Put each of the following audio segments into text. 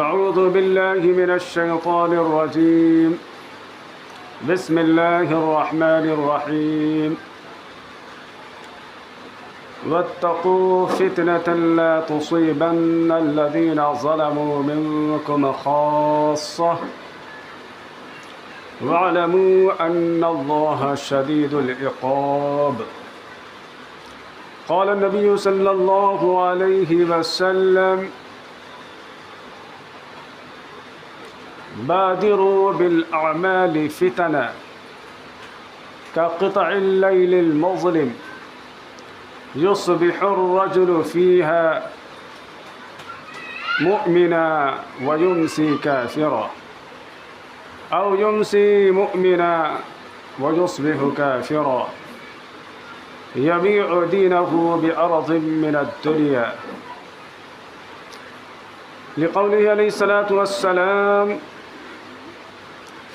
أعوذ بالله من الشيطان الرجيم. بسم الله الرحمن الرحيم. واتقوا فتنة لا تصيبن الذين ظلموا منكم خاصة واعلموا أن الله شديد العقاب. قال النبي صلى الله عليه وسلم: بادروا بالأعمال فتنة كقطع الليل المظلم يصبح الرجل فيها مؤمنا ويمسي كافرا أو يمسي مؤمنا ويصبح كافرا يبيع دينه بأرض من الدنيا. لقوله عليه الصلاة والسلام: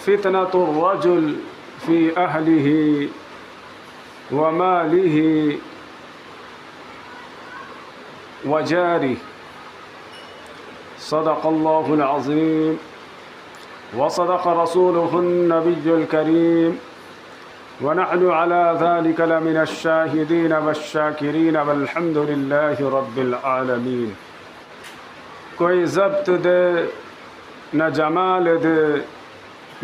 فتنة الرجل في أهله وماله وجاره. صدق الله العظيم وصدق رسوله النبي الكريم ونحن على ذلك لمن الشاهدين والشاكرين والحمد لله رب العالمين. کوئی ضبط دے نہ جمال دے،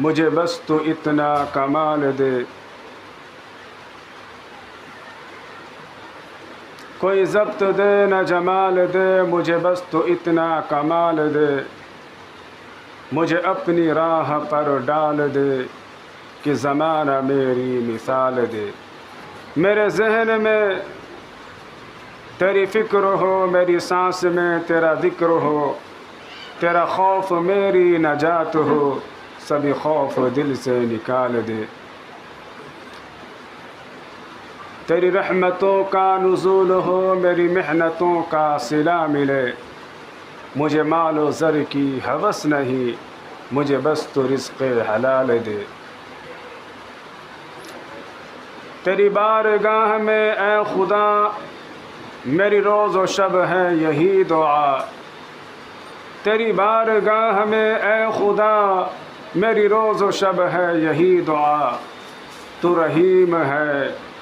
مجھے بس تو اتنا کمال دے. کوئی ضبط دے نہ جمال دے، مجھے بس تو اتنا کمال دے. مجھے اپنی راہ پر ڈال دے کہ زمانہ میری مثال دے. میرے ذہن میں تیری فکر ہو، میری سانس میں تیرا ذکر ہو. تیرا خوف میری نجات ہو، سبھی خوف دل سے نکال دے. تیری رحمتوں کا نزول ہو، میری محنتوں کا صلہ ملے. مجھے مال و زر کی ہوس نہیں، مجھے بس تو رزق حلال دے. تیری بارگاہ میں اے خدا میری روز و شب ہے یہی دعا. تیری بارگاہ میں اے خدا میری روز و شب ہے یہی دعا. تو رحیم ہے،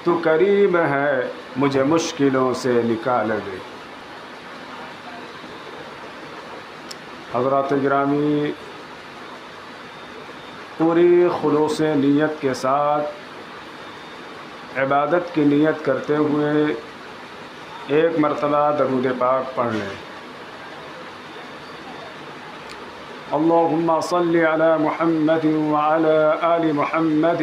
تو کریم ہے، مجھے مشکلوں سے نکال دے. حضرات گرامی، پوری خلوص نیت کے ساتھ عبادت کی نیت کرتے ہوئے ایک مرتبہ درود پاک پڑھ لیں. اللہم صل علی محمد وعلی آل محمد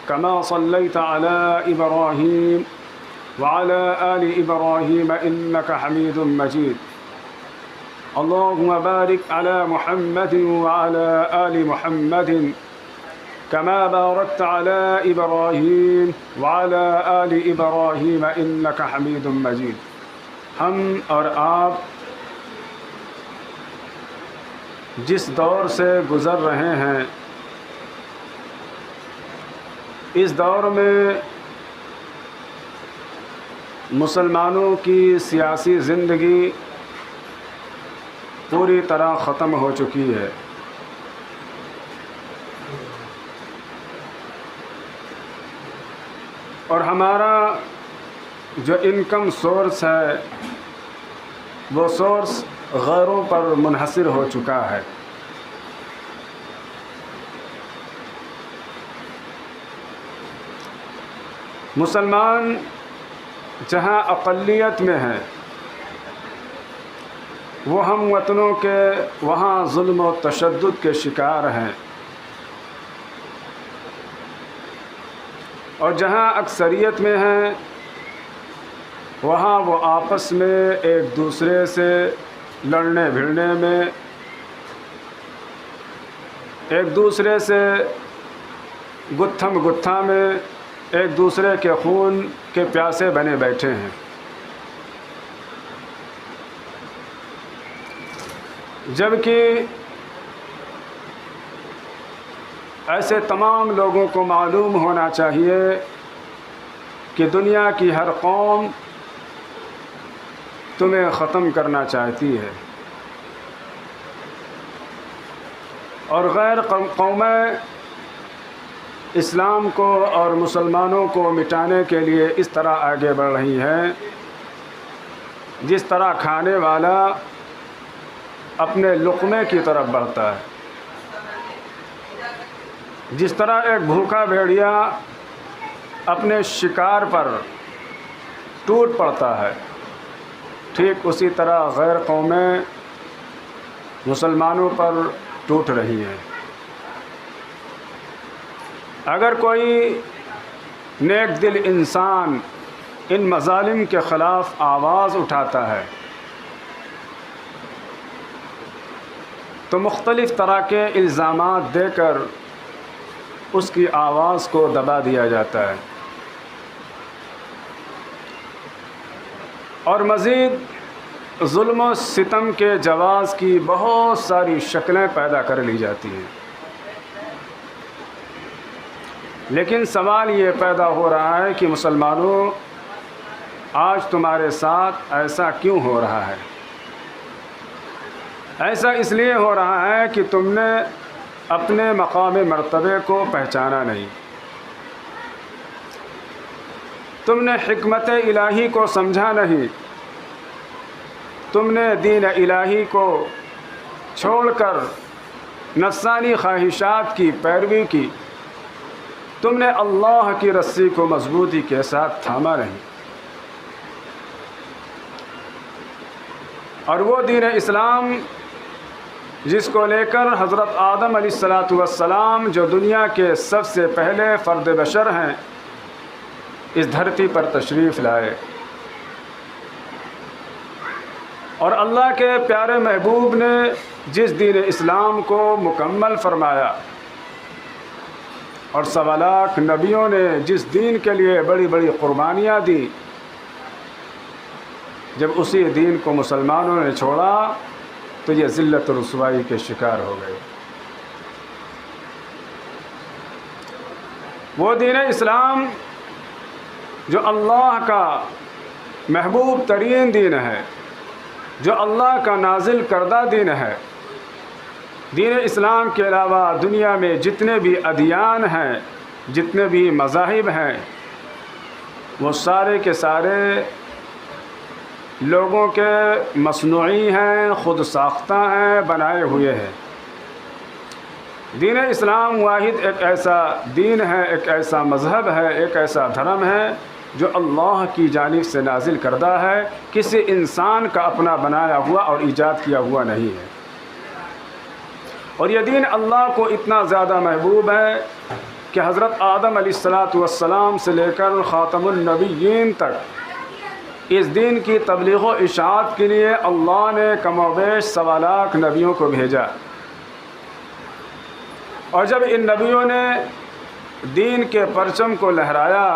كما صليت على إبراهيم وعلى آل إبراهيم إنك حميد مجيد. اللهم بارك على محمد وعلى آل محمد كما باركت على إبراهيم وعلى آل إبراهيم إنك حميد مجيد. ہم اور آپ جس دور سے گزر رہے ہیں، اس دور میں مسلمانوں کی سیاسی زندگی پوری طرح ختم ہو چکی ہے. اور ہمارا جو انکم سورس ہے وہ سورس غیروں پر منحصر ہو چکا ہے. مسلمان جہاں اقلیت میں ہیں، وہ ہم وطنوں کے وہاں ظلم و تشدد کے شکار ہیں. اور جہاں اکثریت میں ہیں، وہاں وہ آپس میں ایک دوسرے سے لڑنے بھڑنے میں، ایک دوسرے سے گتھم گتھا میں، ایک دوسرے کے خون کے پیاسے بنے بیٹھے ہیں. جبکہ ایسے تمام لوگوں کو معلوم ہونا چاہیے کہ دنیا کی ہر قوم تمہیں ختم کرنا چاہتی ہے. اور غیر قومیں اسلام کو اور مسلمانوں کو مٹانے کے لیے اس طرح آگے بڑھ رہی ہیں جس طرح کھانے والا اپنے لقمے کی طرف بڑھتا ہے، جس طرح ایک بھوکا بھیڑیا اپنے شکار پر ٹوٹ پڑتا ہے، ٹھیک اسی طرح غیر قومیں مسلمانوں پر ٹوٹ رہی ہیں۔ اگر کوئی نیک دل انسان ان مظالم کے خلاف آواز اٹھاتا ہے تو مختلف طرح کے الزامات دے کر اس کی آواز کو دبا دیا جاتا ہے، اور مزید ظلم و ستم کے جواز کی بہت ساری شکلیں پیدا کر لی جاتی ہیں۔ لیکن سوال یہ پیدا ہو رہا ہے کہ مسلمانوں، آج تمہارے ساتھ ایسا کیوں ہو رہا ہے؟ ایسا اس لیے ہو رہا ہے کہ تم نے اپنے مقام مرتبے کو پہچانا نہیں، تم نے حکمت الہی کو سمجھا نہیں، تم نے دین الہی کو چھوڑ کر نفسانی خواہشات کی پیروی کی، تم نے اللہ کی رسی کو مضبوطی کے ساتھ تھاما نہیں، اور وہ دین اسلام جس کو لے کر حضرت آدم علیہ السلام جو دنیا کے سب سے پہلے فرد بشر ہیں اس دھرتی پر تشریف لائے، اور اللہ کے پیارے محبوب نے جس دین اسلام کو مکمل فرمایا، اور 1.25 لاکھ نبیوں نے جس دین کے لیے بڑی بڑی قربانیاں دی، جب اسی دین کو مسلمانوں نے چھوڑا تو یہ ذلت و رسوائی کے شکار ہو گئے۔ وہ دین اسلام جو اللہ کا محبوب ترین دین ہے، جو اللہ کا نازل کردہ دین ہے، دین اسلام کے علاوہ دنیا میں جتنے بھی ادیان ہیں، جتنے بھی مذاہب ہیں، وہ سارے کے سارے لوگوں کے مصنوعی ہیں، خود ساختہ ہیں، بنائے ہوئے ہیں۔ دین اسلام واحد ایک ایسا دین ہے، ایک ایسا مذہب ہے، ایک ایسا دھرم ہے جو اللہ کی جانب سے نازل کردہ ہے، کسی انسان کا اپنا بنایا ہوا اور ایجاد کیا ہوا نہیں ہے۔ اور یہ دین اللہ کو اتنا زیادہ محبوب ہے کہ حضرت آدم علیہ السلام سے لے کر خاتم النبیین تک اس دین کی تبلیغ و اشاعت کے لیے اللہ نے کم و بیش 1.25 لاکھ نبیوں کو بھیجا، اور جب ان نبیوں نے دین کے پرچم کو لہرایا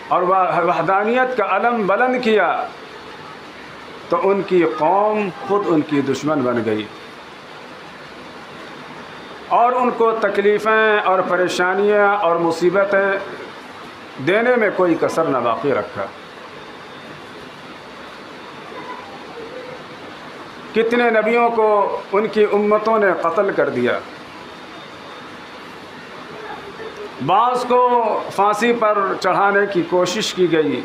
اور وحدانیت کا علم بلند کیا تو ان کی قوم خود ان کی دشمن بن گئی، اور ان کو تکلیفیں اور پریشانیاں اور مصیبتیں دینے میں کوئی کسر نہ باقی رکھا۔ کتنے نبیوں کو ان کی امتوں نے قتل کر دیا، بعض کو پھانسی پر چڑھانے کی کوشش کی گئی،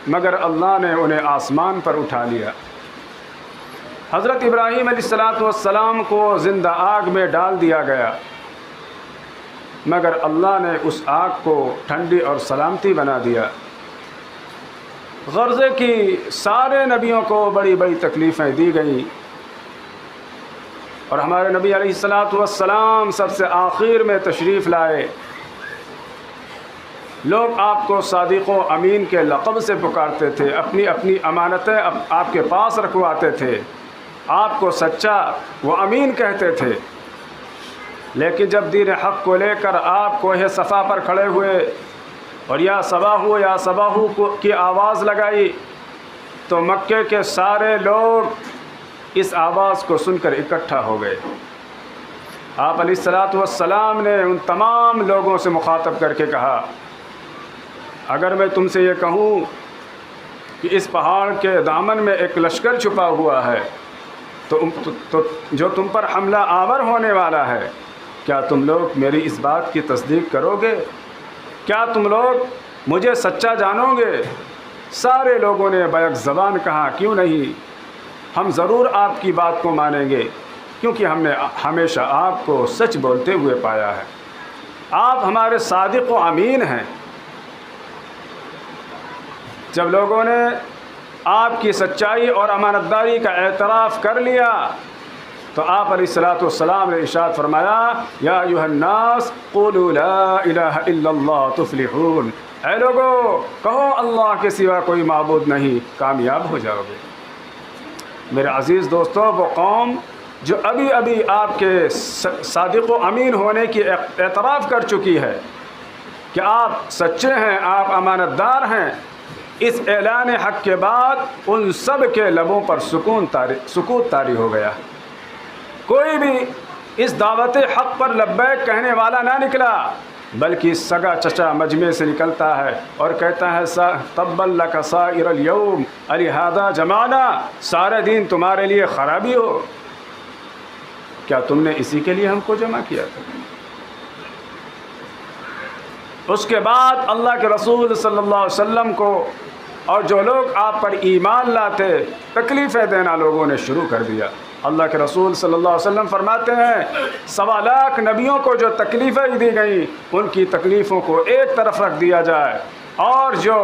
مگر اللہ نے انہیں آسمان پر اٹھا لیا۔ حضرت ابراہیم علیہ السلام کو زندہ آگ میں ڈال دیا گیا، مگر اللہ نے اس آگ کو ٹھنڈی اور سلامتی بنا دیا۔ غرضے کی سارے نبیوں کو بڑی بڑی تکلیفیں دی گئیں، اور ہمارے نبی علیہ السلام سب سے آخر میں تشریف لائے۔ لوگ آپ کو صادق و امین کے لقب سے پکارتے تھے، اپنی اپنی امانتیں آپ کے پاس رکھواتے تھے، آپ کو سچا و امین کہتے تھے، لیکن جب دین حق کو لے کر آپ کوہ صفا پر کھڑے ہوئے اور یا صباحو یا صباحو کی آواز لگائی تو مکے کے سارے لوگ اس آواز کو سن کر اکٹھا ہو گئے۔ آپ علیہ السلام نے ان تمام لوگوں سے مخاطب کر کے کہا، اگر میں تم سے یہ کہوں کہ اس پہاڑ کے دامن میں ایک لشکر چھپا ہوا ہے تو جو تم پر حملہ آور ہونے والا ہے، کیا تم لوگ میری اس بات کی تصدیق کرو گے؟ کیا تم لوگ مجھے سچا جانو گے؟ سارے لوگوں نے بیک زبان کہا، کیوں نہیں، ہم ضرور آپ کی بات کو مانیں گے، کیونکہ ہم نے ہمیشہ آپ کو سچ بولتے ہوئے پایا ہے، آپ ہمارے صادق و امین ہیں۔ جب لوگوں نے آپ کی سچائی اور امانت داری کا اعتراف کر لیا تو آپ علیہ الصلوۃ والسلام نے ارشاد فرمایا، یا ایھا الناس قولوا لا الہ الا اللہ تفلحون، اے لوگو کہو اللہ کے سوا کوئی معبود نہیں، کامیاب ہو جاؤ گے۔ میرے عزیز دوستو، وہ قوم جو ابھی ابھی آپ کے صادق و امین ہونے کی اعتراف کر چکی ہے کہ آپ سچے ہیں، آپ امانت دار ہیں، اس اعلان حق کے بعد ان سب کے لبوں پر سکوت طاری ہو گیا۔ کوئی بھی اس دعوت حق پر لبیک کہنے والا نہ نکلا، بلکہ سگا چچا مجمع سے نکلتا ہے اور کہتا ہے تبا لک سائر الیوم الہذا جمعنا، سارے دن تمہارے لیے خرابی ہو، کیا تم نے اسی کے لیے ہم کو جمع کیا تھا؟ اس کے بعد اللہ کے رسول صلی اللہ علیہ وسلم کو اور جو لوگ آپ پر ایمان لاتے تکلیفیں دینا لوگوں نے شروع کر دیا۔ اللہ کے رسول صلی اللہ علیہ وسلم فرماتے ہیں 1.25 لاکھ نبیوں کو جو تکلیفیں دی گئیں ان کی تکلیفوں کو ایک طرف رکھ دیا جائے، اور جو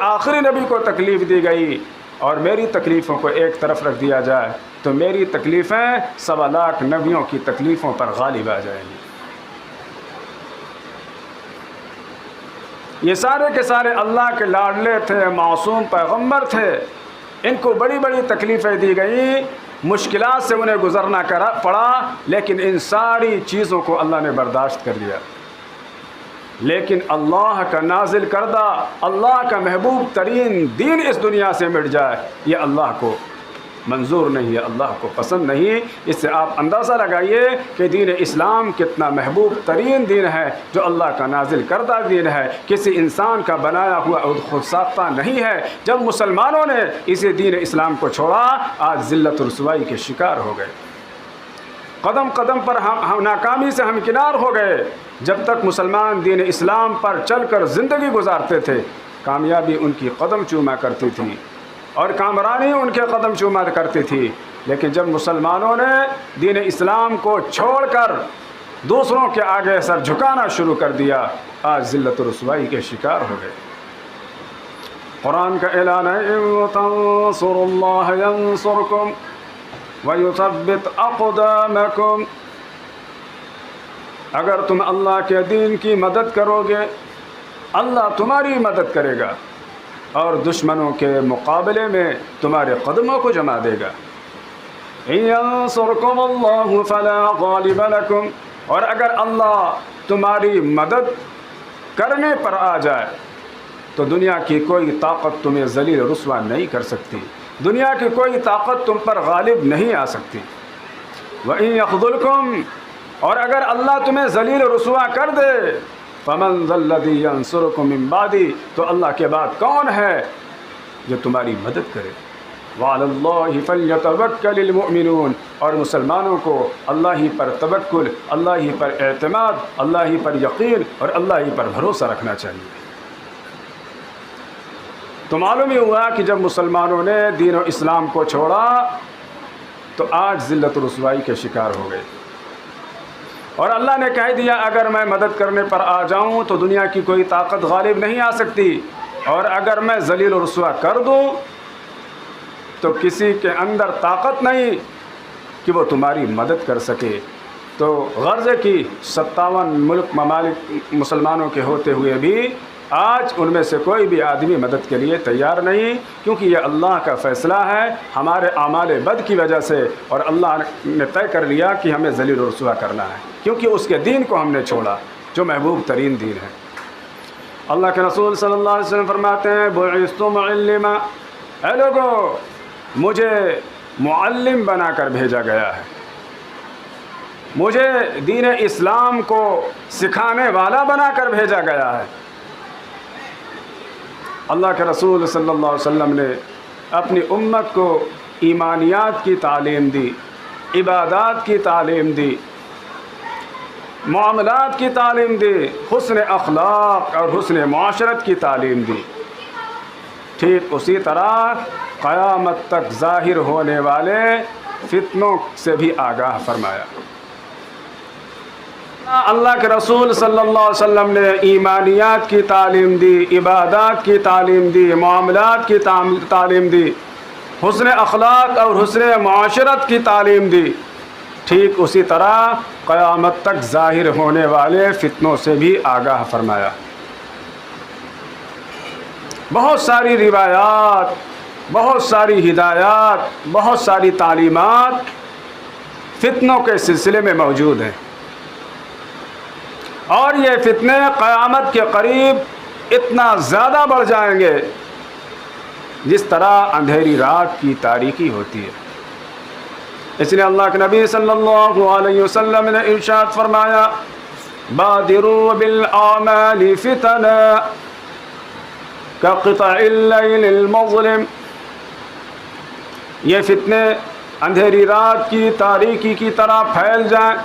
آخری نبی کو تکلیف دی گئی اور میری تکلیفوں کو ایک طرف رکھ دیا جائے تو میری تکلیفیں 1.25 لاکھ نبیوں کی تکلیفوں پر غالب آ جائیں گی۔ یہ سارے کے سارے اللہ کے لاڈلے تھے، معصوم پیغمبر تھے، ان کو بڑی بڑی تکلیفیں دی گئیں، مشکلات سے انہیں گزرنا پڑا، لیکن ان ساری چیزوں کو اللہ نے برداشت کر لیا۔ لیکن اللہ کا نازل کردہ، اللہ کا محبوب ترین دین اس دنیا سے مٹ جائے، یہ اللہ کو منظور نہیں ہے، اللہ کو پسند نہیں۔ اس سے آپ اندازہ لگائیے کہ دین اسلام کتنا محبوب ترین دین ہے، جو اللہ کا نازل کردہ دین ہے، کسی انسان کا بنایا ہوا خود ساختہ نہیں ہے۔ جب مسلمانوں نے اسی دین اسلام کو چھوڑا، آج ذلت و رسوائی کے شکار ہو گئے، قدم قدم پر ہم ناکامی سے ہمکنار ہو گئے۔ جب تک مسلمان دین اسلام پر چل کر زندگی گزارتے تھے، کامیابی ان کی قدم چوما کرتی تھی اور کامرانی ان کے قدم چوما کرتی تھی، لیکن جب مسلمانوں نے دین اسلام کو چھوڑ کر دوسروں کے آگے سر جھکانا شروع کر دیا، آج ذلت و رسوائی کے شکار ہو گئے۔ قرآن کا اعلان ہے ان تنصروا اللہ ینصرکم وَيُثَبِّتْ أَقْدَامَكُمْ، اگر تم اللہ کے دین کی مدد کرو گے اللہ تمہاری مدد کرے گا اور دشمنوں کے مقابلے میں تمہارے قدموں کو جما دے گا۔ إِن يَنصُرْكُمُ اللَّهُ فَلَا غَالِبَ لَكُمْ، اور اگر اللہ تمہاری مدد کرنے پر آ جائے تو دنیا کی کوئی طاقت تمہیں ذلیل و رسوا نہیں کر سکتی، دنیا کی کوئی طاقت تم پر غالب نہیں آ سکتی۔ وَإِن يَخْذُلْكُمْ، اور اگر اللہ تمہیں ذلیل و رسوا کر دے، فَمَنْ ذَا الَّذِي يَنصُرُكُم مِّن بَعْدِهِ، تو اللہ کے بعد کون ہے جو تمہاری مدد کرے۔ وَعَلَى اللَّهِ فَلْيَتَوَكَّلِ الْمُؤْمِنُونَ، اور مسلمانوں کو اللہ ہی پر توکل، اللہ ہی پر اعتماد، اللہ ہی پر یقین اور اللہ ہی پر بھروسہ رکھنا چاہیے۔ تو معلوم یہ ہوا کہ جب مسلمانوں نے دین و اسلام کو چھوڑا تو آج ذلت و رسوائی کے شکار ہو گئے، اور اللہ نے کہہ دیا اگر میں مدد کرنے پر آ جاؤں تو دنیا کی کوئی طاقت غالب نہیں آ سکتی، اور اگر میں ذلیل و رسوا کر دوں تو کسی کے اندر طاقت نہیں کہ وہ تمہاری مدد کر سکے۔ تو غرض کی 57 ملک ممالک مسلمانوں کے ہوتے ہوئے بھی آج ان میں سے کوئی بھی آدمی مدد کے لیے تیار نہیں، کیونکہ یہ اللہ کا فیصلہ ہے ہمارے اعمال بد کی وجہ سے، اور اللہ نے طے کر لیا کہ ہمیں ذلیل و رسوا کرنا ہے، کیونکہ اس کے دین کو ہم نے چھوڑا جو محبوب ترین دین ہے۔ اللہ کے رسول صلی اللہ علیہ وسلم فرماتے ہیں بعثت معلما، اے لوگو مجھے معلم بنا کر بھیجا گیا ہے، مجھے دین اسلام کو سکھانے والا بنا کر بھیجا گیا ہے۔ اللہ کے رسول صلی اللہ علیہ وسلم نے اپنی امت کو ایمانیات کی تعلیم دی، عبادات کی تعلیم دی، معاملات کی تعلیم دی، حسن اخلاق اور حسن معاشرت کی تعلیم دی، ٹھیک اسی طرح قیامت تک ظاہر ہونے والے فتنوں سے بھی آگاہ فرمایا۔ اللہ کے رسول صلی اللہ علیہ وسلم نے ایمانیات کی تعلیم دی، عبادات کی تعلیم دی، معاملات کی تعلیم دی، حسن اخلاق اور حسن معاشرت کی تعلیم دی، ٹھیک اسی طرح قیامت تک ظاہر ہونے والے فتنوں سے بھی آگاہ فرمایا۔ بہت ساری روایات، بہت ساری ہدایات، بہت ساری تعلیمات فتنوں کے سلسلے میں موجود ہیں، اور یہ فتنے قیامت کے قریب اتنا زیادہ بڑھ جائیں گے جس طرح اندھیری رات کی تاریکی ہوتی ہے۔ اس لیے اللہ کے نبی صلی اللہ علیہ وسلم نے ارشاد فرمایا، بادروا بالاعمال فتنا کقطع اللیل المظلم، یہ فتنے اندھیری رات کی تاریکی کی طرح پھیل جائیں،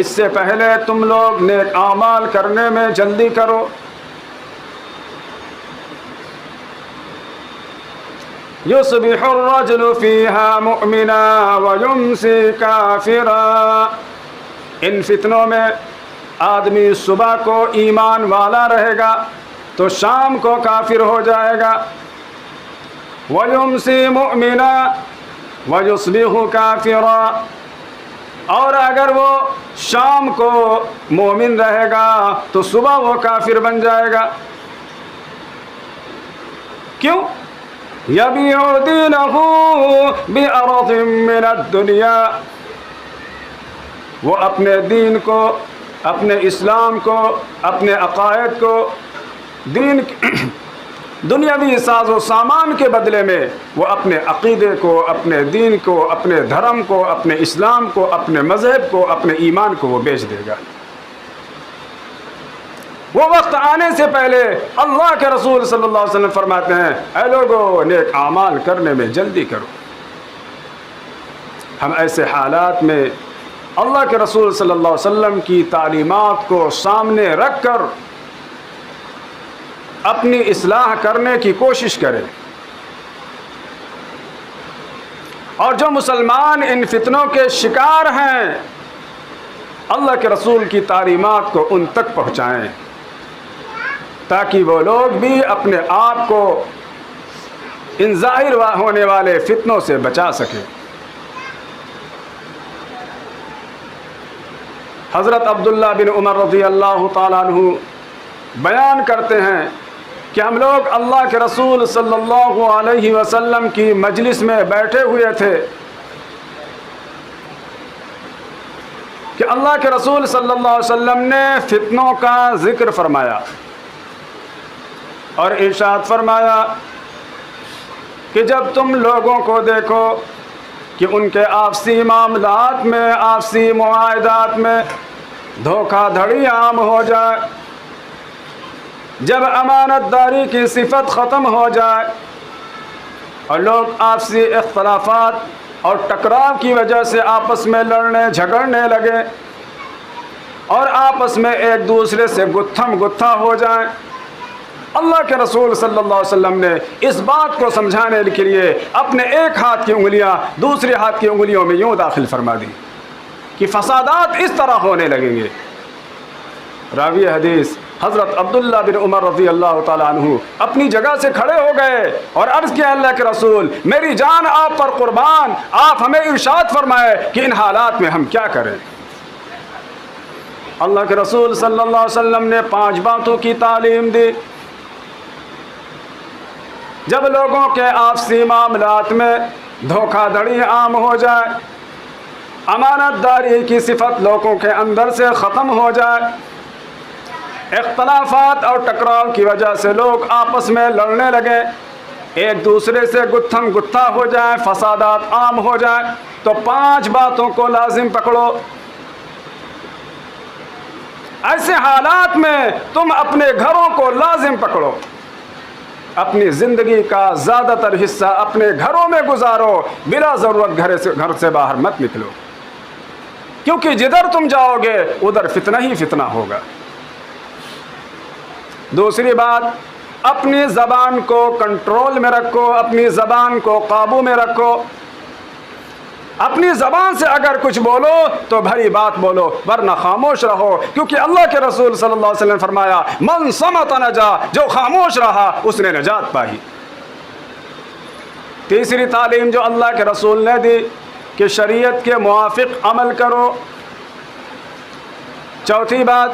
اس سے پہلے تم لوگ نیک اعمال کرنے میں جلدی کرو۔ یصبح الرجل فیہا مؤمنا ویمسی کافرا، ان فتنوں میں آدمی صبح کو ایمان والا رہے گا تو شام کو کافر ہو جائے گا، ویمسی مؤمنا ویصبح کافرا، اور اگر وہ شام کو مومن رہے گا تو صبح وہ کافر بن جائے گا۔ کیوں؟ یبیع دینہ بعرض من الدنیا، وہ اپنے دین کو، اپنے اسلام کو، اپنے عقائد کو، دنیاوی ساز و سامان کے بدلے میں وہ اپنے عقیدے کو، اپنے دین کو، اپنے دھرم کو، اپنے اسلام کو، اپنے مذہب کو، اپنے ایمان کو وہ بیچ دے گا۔ وہ وقت آنے سے پہلے اللہ کے رسول صلی اللہ علیہ وسلم فرماتے ہیں، اے لوگو نیک اعمال کرنے میں جلدی کرو۔ ہم ایسے حالات میں اللہ کے رسول صلی اللہ علیہ وسلم کی تعلیمات کو سامنے رکھ کر اپنی اصلاح کرنے کی کوشش کریں، اور جو مسلمان ان فتنوں کے شکار ہیں اللہ کے رسول کی تعلیمات کو ان تک پہنچائیں تاکہ وہ لوگ بھی اپنے آپ کو ان ظاہر ہونے والے فتنوں سے بچا سکیں۔ حضرت عبداللہ بن عمر رضی اللہ تعالیٰ عنہ بیان کرتے ہیں کہ ہم لوگ اللہ کے رسول صلی اللہ علیہ وسلم کی مجلس میں بیٹھے ہوئے تھے کہ اللہ کے رسول صلی اللہ علیہ وسلم نے فتنوں کا ذکر فرمایا اور ارشاد فرمایا کہ جب تم لوگوں کو دیکھو کہ ان کے آپسی معاملات میں، آپسی معاہدات میں دھوکہ دھڑی عام ہو جائے، جب امانت داری کی صفت ختم ہو جائے اور لوگ آپسی اختلافات اور ٹکراؤ کی وجہ سے آپس میں لڑنے جھگڑنے لگے اور آپس میں ایک دوسرے سے گتھم گتھا ہو جائیں، اللہ کے رسول صلی اللہ علیہ وسلم نے اس بات کو سمجھانے کے لیے اپنے ایک ہاتھ کی انگلیاں دوسرے ہاتھ کی انگلیوں میں یوں داخل فرما دی کہ فسادات اس طرح ہونے لگیں گے۔ راوی حدیث حضرت عبداللہ بن عمر رضی اللہ تعالیٰ عنہ اپنی جگہ سے کھڑے ہو گئے اور عرض کیا، اللہ کے رسول میری جان آپ پر قربان، آپ ہمیں ارشاد فرمائے کہ ان حالات میں ہم کیا کریں۔ اللہ کے رسول صلی اللہ علیہ وسلم نے 5 باتوں کی تعلیم دی۔ جب لوگوں کے آپسی معاملات میں دھوکہ دھڑی عام ہو جائے، امانت داری کی صفت لوگوں کے اندر سے ختم ہو جائے، اختلافات اور ٹکراؤ کی وجہ سے لوگ آپس میں لڑنے لگے، ایک دوسرے سے گتھم گتھا ہو جائیں، فسادات عام ہو جائیں، تو 5 باتوں کو لازم پکڑو۔ ایسے حالات میں تم اپنے گھروں کو لازم پکڑو، اپنی زندگی کا زیادہ تر حصہ اپنے گھروں میں گزارو، بلا ضرورت گھر سے باہر مت نکلو، کیونکہ جدھر تم جاؤ گے ادھر فتنہ ہی فتنہ ہوگا۔ دوسری بات، اپنی زبان کو کنٹرول میں رکھو، اپنی زبان کو قابو میں رکھو۔ اپنی زبان سے اگر کچھ بولو تو بھری بات بولو، ورنہ خاموش رہو، کیونکہ اللہ کے رسول صلی اللہ علیہ وسلم نے فرمایا من صمت نجا، جو خاموش رہا اس نے نجات پائی۔ تیسری تعلیم جو اللہ کے رسول نے دی کہ شریعت کے موافق عمل کرو۔ چوتھی بات،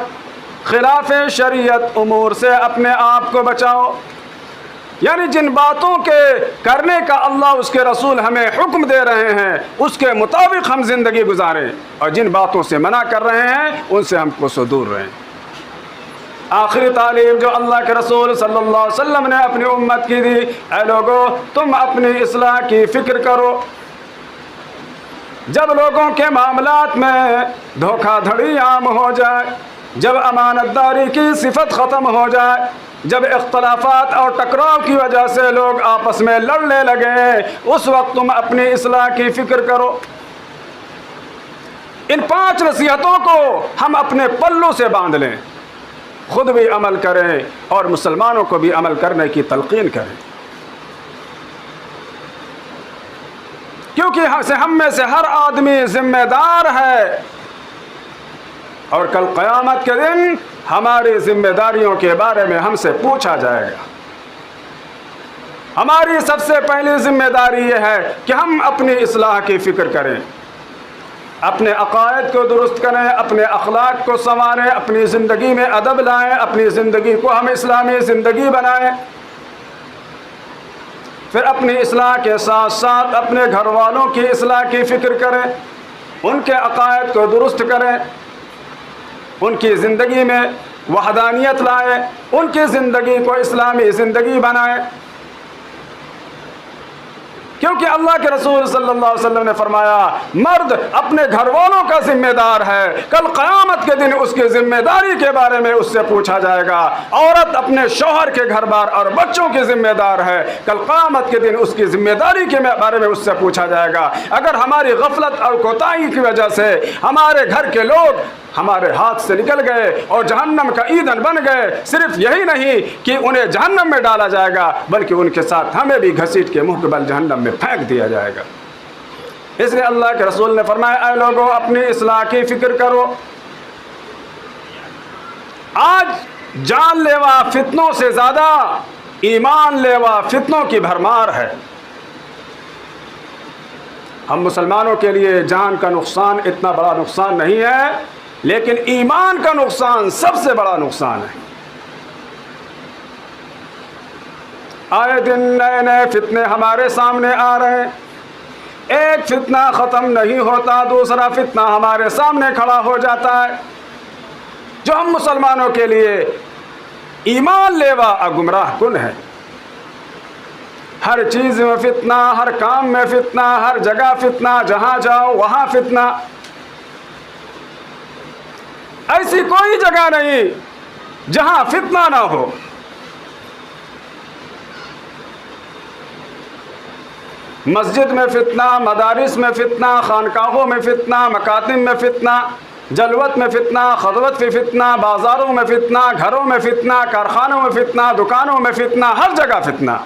خلاف شریعت امور سے اپنے آپ کو بچاؤ، یعنی جن باتوں کے کرنے کا اللہ اس کے رسول ہمیں حکم دے رہے ہیں اس کے مطابق ہم زندگی گزاریں، اور جن باتوں سے منع کر رہے ہیں ان سے ہم کو دور رہیں۔ آخری تعلیم جو اللہ کے رسول صلی اللہ علیہ وسلم نے اپنی امت کی دی، اے لوگو تم اپنی اصلاح کی فکر کرو۔ جب لوگوں کے معاملات میں دھوکہ دھڑی عام ہو جائے، جب امانت داری کی صفت ختم ہو جائے، جب اختلافات اور ٹکراؤ کی وجہ سے لوگ آپس میں لڑنے لگے، اس وقت تم اپنی اصلاح کی فکر کرو۔ ان 5 نصیحتوں کو ہم اپنے پلوں سے باندھ لیں، خود بھی عمل کریں اور مسلمانوں کو بھی عمل کرنے کی تلقین کریں، کیونکہ ہم میں سے ہر آدمی ذمہ دار ہے، اور کل قیامت کے دن ہماری ذمہ داریوں کے بارے میں ہم سے پوچھا جائے گا۔ ہماری سب سے پہلی ذمہ داری یہ ہے کہ ہم اپنی اصلاح کی فکر کریں، اپنے عقائد کو درست کریں، اپنے اخلاق کو سنواریں، اپنی زندگی میں ادب لائیں، اپنی زندگی کو ہم اسلامی زندگی بنائیں۔ پھر اپنی اصلاح کے ساتھ ساتھ اپنے گھر والوں کی اصلاح کی فکر کریں، ان کے عقائد کو درست کریں، ان کی زندگی میں وحدانیت لائیں، ان کی زندگی کو اسلامی زندگی بنائیں، کیونکہ اللہ کے رسول صلی اللہ علیہ وسلم نے فرمایا مرد اپنے گھر والوں کا ذمہ دار ہے، کل قیامت کے دن اس کی ذمہ داری کے بارے میں اس سے پوچھا جائے گا۔ عورت اپنے شوہر کے گھر بار اور بچوں کی ذمہ دار ہے، کل قیامت کے دن اس کی ذمہ داری کے بارے میں اس سے پوچھا جائے گا۔ اگر ہماری غفلت اور کوتاہی کی وجہ سے ہمارے گھر کے لوگ ہمارے ہاتھ سے نکل گئے اور جہنم کا ایندھن بن گئے، صرف یہی نہیں کہ انہیں جہنم میں ڈالا جائے گا بلکہ ان کے ساتھ ہمیں بھی گھسیٹ کے منہ کے بل جہنم میں پھینک دیا جائے گا۔ اس لیے اللہ کے رسول نے فرمایا اے لوگوں اپنی اصلاح کی فکر کرو۔ آج جان لیوا فتنوں سے زیادہ ایمان لیوا فتنوں کی بھرمار ہے۔ ہم مسلمانوں کے لیے جان کا نقصان اتنا بڑا نقصان نہیں ہے، لیکن ایمان کا نقصان سب سے بڑا نقصان ہے۔ آئے دن نئے نئے فتنے ہمارے سامنے آ رہے ہیں، ایک فتنہ ختم نہیں ہوتا دوسرا فتنہ ہمارے سامنے کھڑا ہو جاتا ہے، جو ہم مسلمانوں کے لیے ایمان لیوا اور گمراہ کن ہے۔ ہر چیز میں فتنہ، ہر کام میں فتنہ، ہر جگہ فتنہ، جہاں جاؤ وہاں فتنہ۔ ایسی کوئی جگہ نہیں جہاں فتنہ نہ ہو۔ مسجد میں فتنہ، مدارس میں فتنہ، خانقاہوں میں فتنہ، مکاتب میں فتنہ، جلوت میں فتنہ، خلوت میں فتنہ، بازاروں میں فتنہ، گھروں میں فتنہ، کارخانوں میں فتنہ، دکانوں میں فتنہ، ہر جگہ فتنہ۔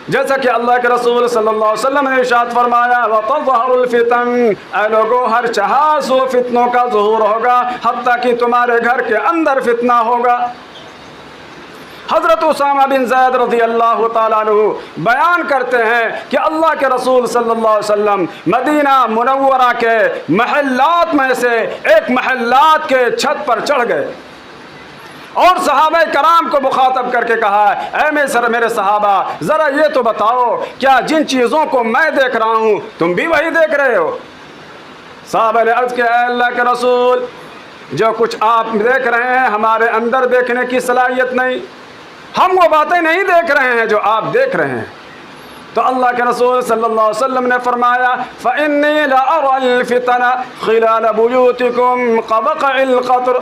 جیسا کہ اللہ کے رسول صلی اللہ علیہ وسلم نے ارشاد فرمایا وَتَظْهَرُ الْفِتَنُ، اے لوگوں ہر جہاز و فتنوں کا ظہور ہوگا، حتیٰ کہ تمہارے گھر کے اندر فتنہ ہوگا۔ حضرت اسامہ بن زید رضی اللہ تعالیٰ عنہ بیان کرتے ہیں کہ اللہ کے رسول صلی اللہ علیہ وسلم مدینہ منورہ کے محلات میں سے ایک محلات کے چھت پر چڑھ گئے اور صحابہ کرام کو مخاطب کر کے کہا اے میرے صحابہ ذرا یہ تو بتاؤ کیا جن چیزوں کو میں دیکھ رہا ہوں تم بھی وہی دیکھ رہے ہو؟ صحابہ نے عرض کیا اے اللہ کے رسول جو کچھ آپ دیکھ رہے ہیں ہمارے اندر دیکھنے کی صلاحیت نہیں، ہم وہ باتیں نہیں دیکھ رہے ہیں جو آپ دیکھ رہے ہیں۔ تو اللہ کے رسول صلی اللہ علیہ وسلم نے فرمایا فَإِنِّي لَأَرَى الْفِتَنَ خِلَالَ بُيُوتِكُمْ كَوَقْعِ الْقَطْرِ،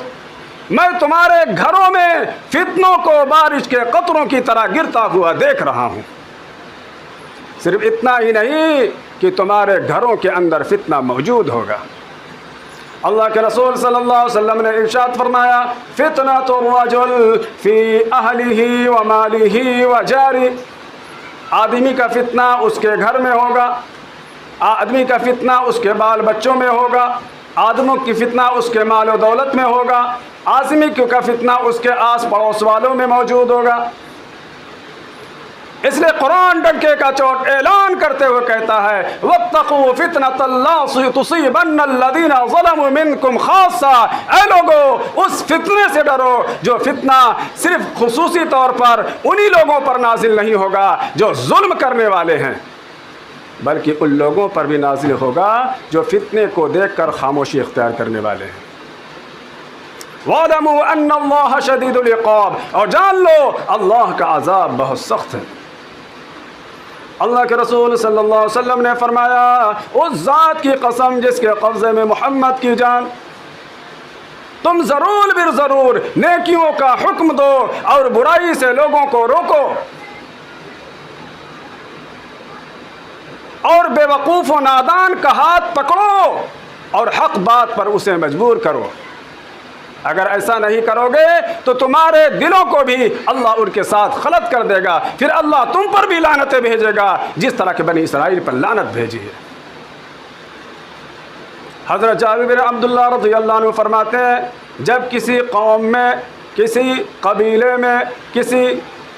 میں تمہارے گھروں میں فتنوں کو بارش کے قطروں کی طرح گرتا ہوا دیکھ رہا ہوں۔ صرف اتنا ہی نہیں کہ تمہارے گھروں کے اندر فتنہ موجود ہوگا۔ اللہ کے رسول صلی اللہ علیہ وسلم نے ارشاد فرمایا، فتنۃ الرجل فی اہلہ و مالہ و جارہ، آدمی کا فتنہ اس کے گھر میں ہوگا، آدمی کا فتنہ اس کے بال بچوں میں ہوگا، آدموں کی فتنہ اس کے مال و دولت میں ہوگا، آدمی کا فتنہ اس کے آس پڑوس والوں میں موجود ہوگا۔ اس لیے قرآن ڈنکے کا چوٹ اعلان کرتے ہوئے کہتا ہے، واتقوا فتنة لا تصيبن الذين ظلموا منكم خاصة، اے لوگو اس فتنے سے ڈرو جو فتنہ صرف خصوصی طور پر انہی لوگوں پر نازل نہیں ہوگا جو ظلم کرنے والے ہیں، بلکہ ان لوگوں پر بھی نازل ہوگا جو فتنے کو دیکھ کر خاموشی اختیار کرنے والے ہیں۔ وَاعْلَمُوا أَنَّ اللَّهَ شَدِيدُ الْعِقَابِ، اور جان لو اللہ کا عذاب بہت سخت ہے۔ اللہ کے رسول صلی اللہ علیہ وسلم نے فرمایا، اس ذات کی قسم جس کے قبضے میں محمد کی جان، تم ضرور بر ضرور نیکیوں کا حکم دو اور برائی سے لوگوں کو روکو، اور بے وقوف و نادان کا ہاتھ پکڑو اور حق بات پر اسے مجبور کرو۔ اگر ایسا نہیں کرو گے تو تمہارے دلوں کو بھی اللہ ان کے ساتھ خلط کر دے گا، پھر اللہ تم پر بھی لعنتیں بھیجے گا جس طرح کہ بنی اسرائیل پر لعنت بھیجی ہے۔ حضرت جابر بن عبداللہ رضی اللہ عنہ فرماتے ہیں، جب کسی قوم میں، کسی قبیلے میں، کسی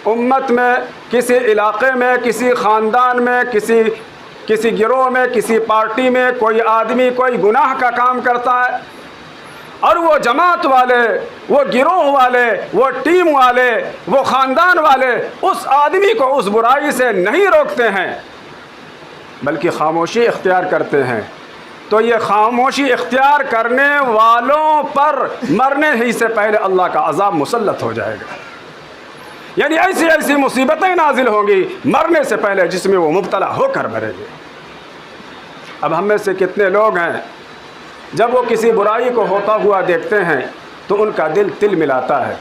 امت میں، کسی علاقے میں، کسی خاندان میں، کسی گروہ میں، کسی پارٹی میں کوئی آدمی کوئی گناہ کا کام کرتا ہے اور وہ جماعت والے، وہ گروہ والے، وہ ٹیم والے، وہ خاندان والے اس آدمی کو اس برائی سے نہیں روکتے ہیں بلکہ خاموشی اختیار کرتے ہیں، تو یہ خاموشی اختیار کرنے والوں پر مرنے ہی سے پہلے اللہ کا عذاب مسلط ہو جائے گا۔ یعنی ایسی ایسی مصیبتیں نازل ہوں گی مرنے سے پہلے جس میں وہ مبتلا ہو کر مریں گے۔ اب ہم میں سے کتنے لوگ ہیں جب وہ کسی برائی کو ہوتا ہوا دیکھتے ہیں تو ان کا دل تل ملاتا ہے؟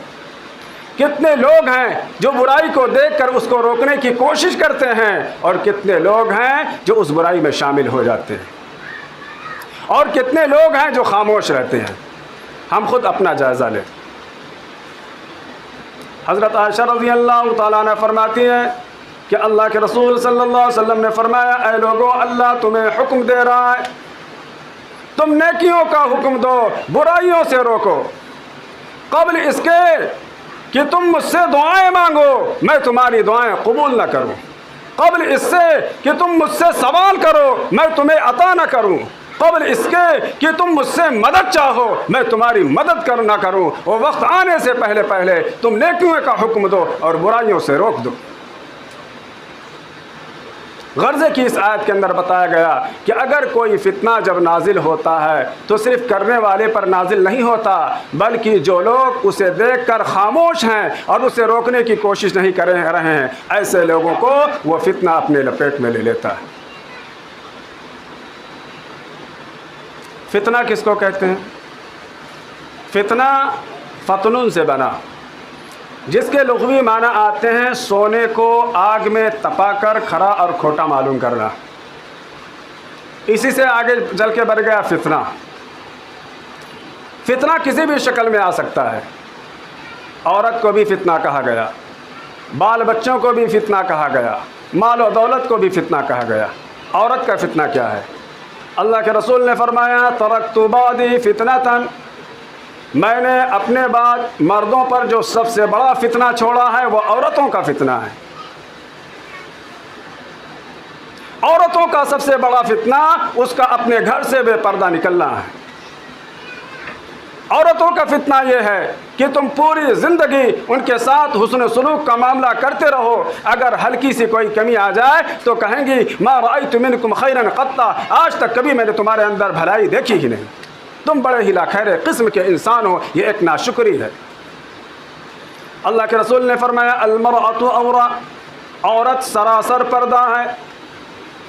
کتنے لوگ ہیں جو برائی کو دیکھ کر اس کو روکنے کی کوشش کرتے ہیں، اور کتنے لوگ ہیں جو اس برائی میں شامل ہو جاتے ہیں، اور کتنے لوگ ہیں جو خاموش رہتے ہیں۔ ہم خود اپنا جائزہ لیں۔ حضرت عائشہ رضی اللہ تعالیٰ عنہ فرماتی ہیں کہ اللہ کے رسول صلی اللہ علیہ وسلم نے فرمایا، اے لوگو اللہ تمہیں حکم دے رہا ہے، تم نیکیوں کا حکم دو، برائیوں سے روکو، قبل اس کے کہ تم مجھ سے دعائیں مانگو میں تمہاری دعائیں قبول نہ کروں، قبل اس سے کہ تم مجھ سے سوال کرو میں تمہیں عطا نہ کروں، قبل اس کے کہ تم مجھ سے مدد چاہو میں تمہاری مدد نہ کروں، وہ وقت آنے سے پہلے پہلے تم نیکیوں کا حکم دو اور برائیوں سے روک دو۔ غرضے کی اس آیت کے اندر بتایا گیا کہ اگر کوئی فتنہ جب نازل ہوتا ہے تو صرف کرنے والے پر نازل نہیں ہوتا، بلکہ جو لوگ اسے دیکھ کر خاموش ہیں اور اسے روکنے کی کوشش نہیں کر رہے ہیں، ایسے لوگوں کو وہ فتنہ اپنے لپیٹ میں لے لیتا ہے۔ فتنہ کس کو کہتے ہیں؟ فتنہ فتنون سے بنا، جس کے لغوی معنی آتے ہیں سونے کو آگ میں تپا کر کھرا اور کھوٹا معلوم کرنا۔ اسی سے آگے چل کے بڑھ گیا فتنہ۔ فتنہ کسی بھی شکل میں آ سکتا ہے، عورت کو بھی فتنہ کہا گیا، بال بچوں کو بھی فتنہ کہا گیا، مال و دولت کو بھی فتنہ کہا گیا۔ عورت کا فتنہ کیا ہے؟ اللہ کے رسول نے فرمایا، ترکت بعدی فتنۃ، میں نے اپنے بعد مردوں پر جو سب سے بڑا فتنہ چھوڑا ہے وہ عورتوں کا فتنہ ہے۔ عورتوں کا سب سے بڑا فتنہ اس کا اپنے گھر سے بے پردہ نکلنا ہے۔ عورتوں کا فتنہ یہ ہے کہ تم پوری زندگی ان کے ساتھ حسن سلوک کا معاملہ کرتے رہو، اگر ہلکی سی کوئی کمی آ جائے تو کہیں گی ما رأیت منکم خیرا قط، آج تک کبھی میں نے تمہارے اندر بھلائی دیکھی ہی نہیں، تم بڑے ہی لاخیر قسم کے انسان ہو، یہ ایک ناشکری ہے۔ اللہ کے رسول نے فرمایا المرأة عورہ، عورت سراسر پردہ ہے،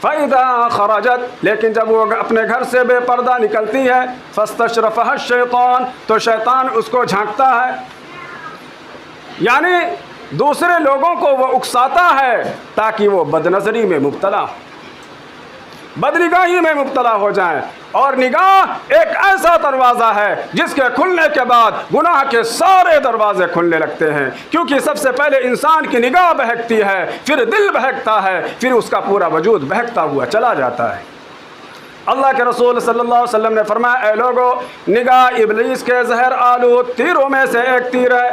فَإِذَا خَرَجَتْ، لیکن جب وہ اپنے گھر سے بے پردہ نکلتی ہے، فَاسْتَشْرَفَهَا الشَّيْطَانُ، تو شیطان اس کو جھانکتا ہے، یعنی دوسرے لوگوں کو وہ اکساتا ہے تاکہ وہ بد نظری میں مبتلا ہو، بد نگاہی میں مبتلا ہو جائیں۔ اور نگاہ ایک ایسا دروازہ ہے جس کے کھلنے کے بعد گناہ کے سارے دروازے کھلنے لگتے ہیں، کیونکہ سب سے پہلے انسان کی نگاہ بہکتی ہے، پھر دل بہکتا ہے، پھر اس کا پورا وجود بہکتا ہوا چلا جاتا ہے۔ اللہ کے رسول صلی اللہ علیہ وسلم نے فرمایا، اے لوگو، نگاہ ابلیس کے زہر آلود تیروں میں سے ایک تیر ہے۔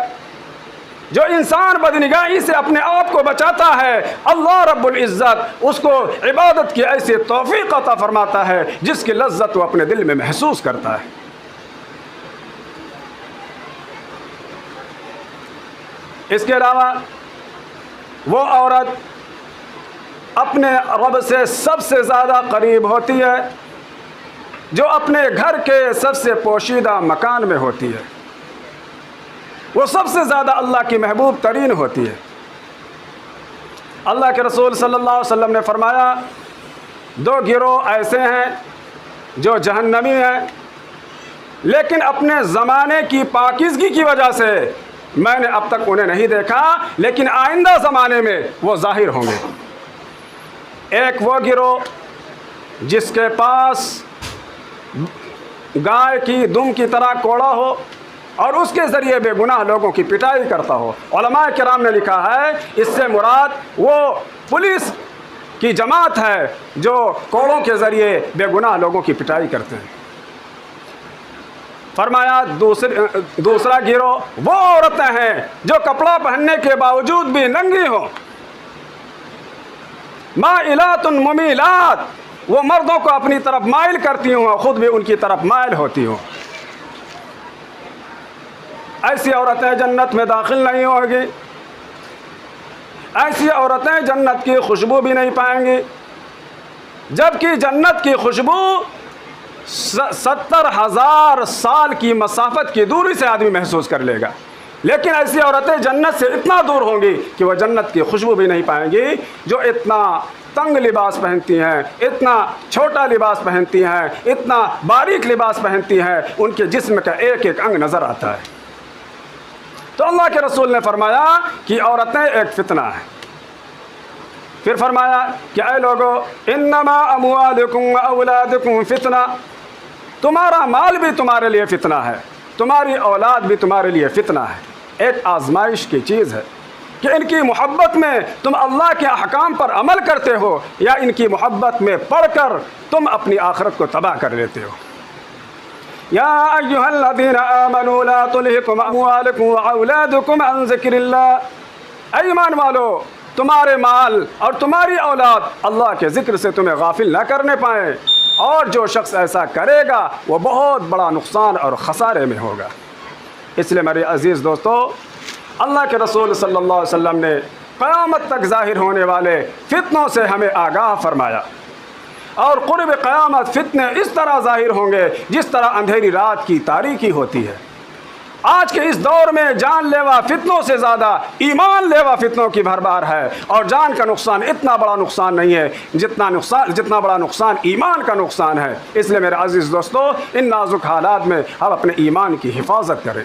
جو انسان بدنگاہی سے اپنے آپ کو بچاتا ہے، اللہ رب العزت اس کو عبادت کی ایسی توفیق عطا فرماتا ہے جس کی لذت وہ اپنے دل میں محسوس کرتا ہے۔ اس کے علاوہ وہ عورت اپنے رب سے سب سے زیادہ قریب ہوتی ہے جو اپنے گھر کے سب سے پوشیدہ مکان میں ہوتی ہے، وہ سب سے زیادہ اللہ کی محبوب ترین ہوتی ہے۔ اللہ کے رسول صلی اللہ علیہ وسلم نے فرمایا، دو گروہ ایسے ہیں جو جہنمی ہیں، لیکن اپنے زمانے کی پاکیزگی کی وجہ سے میں نے اب تک انہیں نہیں دیکھا، لیکن آئندہ زمانے میں وہ ظاہر ہوں گے۔ ایک وہ گروہ جس کے پاس گائے کی دم کی طرح کوڑا ہو اور اس کے ذریعے بے گناہ لوگوں کی پٹائی کرتا ہو۔ علماء کرام نے لکھا ہے اس سے مراد وہ پولیس کی جماعت ہے جو کوڑوں کے ذریعے بے گناہ لوگوں کی پٹائی کرتے ہیں۔ فرمایا دوسرا گروہ وہ عورتیں ہیں جو کپڑا پہننے کے باوجود بھی ننگی ہوں، مائلات ممیلات، وہ مردوں کو اپنی طرف مائل کرتی ہوں اور خود بھی ان کی طرف مائل ہوتی ہوں۔ ایسی عورتیں جنت میں داخل نہیں ہوں گی، ایسی عورتیں جنت کی خوشبو بھی نہیں پائیں گی، جبکہ جنت کی خوشبو 70,000 سال کی مسافت کی دوری سے آدمی محسوس کر لے گا، لیکن ایسی عورتیں جنت سے اتنا دور ہوں گی کہ وہ جنت کی خوشبو بھی نہیں پائیں گی، جو اتنا تنگ لباس پہنتی ہیں، اتنا چھوٹا لباس پہنتی ہیں، اتنا باریک لباس پہنتی ہیں، ان کے جسم کا ایک ایک انگ نظر آتا ہے۔ تو اللہ کے رسول نے فرمایا کہ عورتیں ایک فتنہ ہیں۔ پھر فرمایا کہ اے لوگو، انما اموالکم و اولادکم فتنہ، تمہارا مال بھی تمہارے لیے فتنہ ہے، تمہاری اولاد بھی تمہارے لیے فتنہ ہے، ایک آزمائش کی چیز ہے کہ ان کی محبت میں تم اللہ کے احکام پر عمل کرتے ہو یا ان کی محبت میں پڑھ کر تم اپنی آخرت کو تباہ کر لیتے ہو۔ یا ایھا الذین آمنوا لا تلہکم اموالکم واولادکم عن ذکر اللہ، اے ایمان والو، تمہارے مال اور تمہاری اولاد اللہ کے ذکر سے تمہیں غافل نہ کرنے پائیں، اور جو شخص ایسا کرے گا وہ بہت بڑا نقصان اور خسارے میں ہوگا۔ اس لیے میرے عزیز دوستو، اللہ کے رسول صلی اللہ علیہ وسلم نے قیامت تک ظاہر ہونے والے فتنوں سے ہمیں آگاہ فرمایا، اور قرب قیامت فتنے اس طرح ظاہر ہوں گے جس طرح اندھیری رات کی تاریکی ہوتی ہے۔ آج کے اس دور میں جان لیوا فتنوں سے زیادہ ایمان لیوا فتنوں کی بھرمار ہے، اور جان کا نقصان اتنا بڑا نقصان نہیں ہے جتنا بڑا نقصان ایمان کا نقصان ہے۔ اس لیے میرے عزیز دوستو، ان نازک حالات میں ہم اپنے ایمان کی حفاظت کریں۔